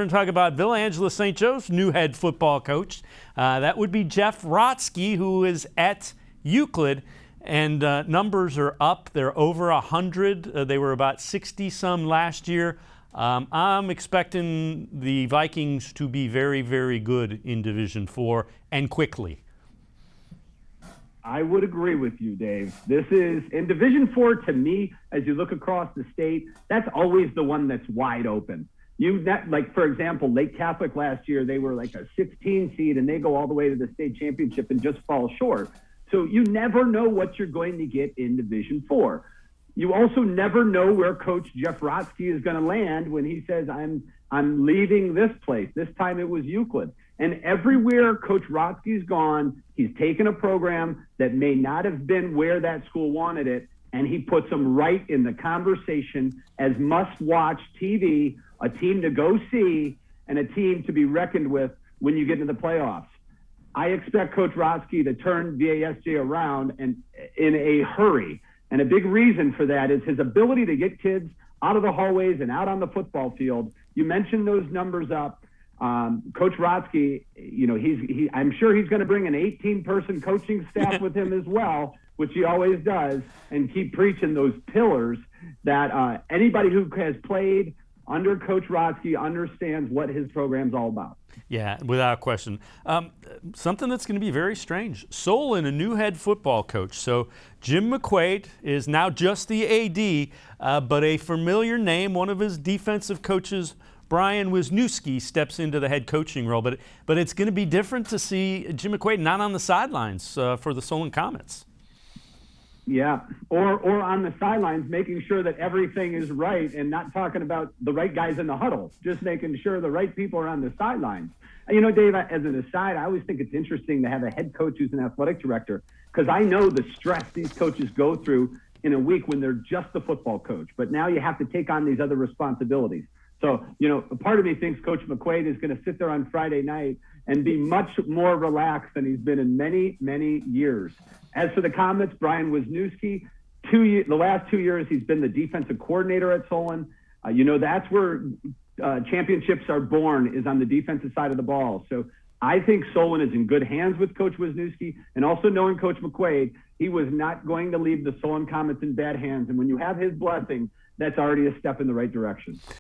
We're going to talk about Villa Angela St. Joe's new head football coach. That would be Jeff Rotsky, who is at Euclid. And numbers are up. They're over 100. They were about 60-some last year. I'm expecting the Vikings to be very, very good in Division IV and quickly. I would agree with you, Dave. This is, in Division IV, to me, as you look across the state, that's always the one that's wide open. Like, for example, Lake Catholic last year, they were like a 16 seed, and they go all the way to the state championship and just fall short. So you never know what you're going to get in Division IV. You also never know where Coach Jeff Rotsky is going to land when he says, I'm leaving this place. This time it was Euclid. And everywhere Coach Rotsky's gone, he's taken a program that may not have been where that school wanted it, and he puts them right in the conversation as must-watch TV, a team to go see, and a team to be reckoned with when you get into the playoffs. I expect Coach Rotsky to turn VASJ around and in a hurry. And a big reason for that is his ability to get kids out of the hallways and out on the football field. You mentioned those numbers up. Coach Rotsky, I'm sure he's going to bring an 18-person coaching staff with him as well, which he always does, and keep preaching those pillars that anybody who has played under Coach Rotsky understands what his program's all about. Yeah, without question. Something that's going to be very strange. Solon, a new head football coach. So Jim McQuaid is now just the AD, but a familiar name. One of his defensive coaches, Brian Wisniewski, steps into the head coaching role. But it's going to be different to see Jim McQuaid not on the sidelines for the Solon Comets. Yeah, or on the sidelines, making sure that everything is right and not talking about the right guys in the huddle, just making sure the right people are on the sidelines. You know, Dave, as an aside, I always think it's interesting to have a head coach who's an athletic director, because I know the stress these coaches go through in a week when they're just the football coach. But now you have to take on these other responsibilities. So, a part of me thinks Coach McQuaid is going to sit there on Friday night and be much more relaxed than he's been in many, many years. As for the Comets, Brian Wisniewski, the last 2 years he's been the defensive coordinator at Solon. That's where championships are born, is on the defensive side of the ball. So I think Solon is in good hands with Coach Wisniewski, and also knowing Coach McQuaid, he was not going to leave the Solon Comets in bad hands. And when you have his blessing, that's already a step in the right direction.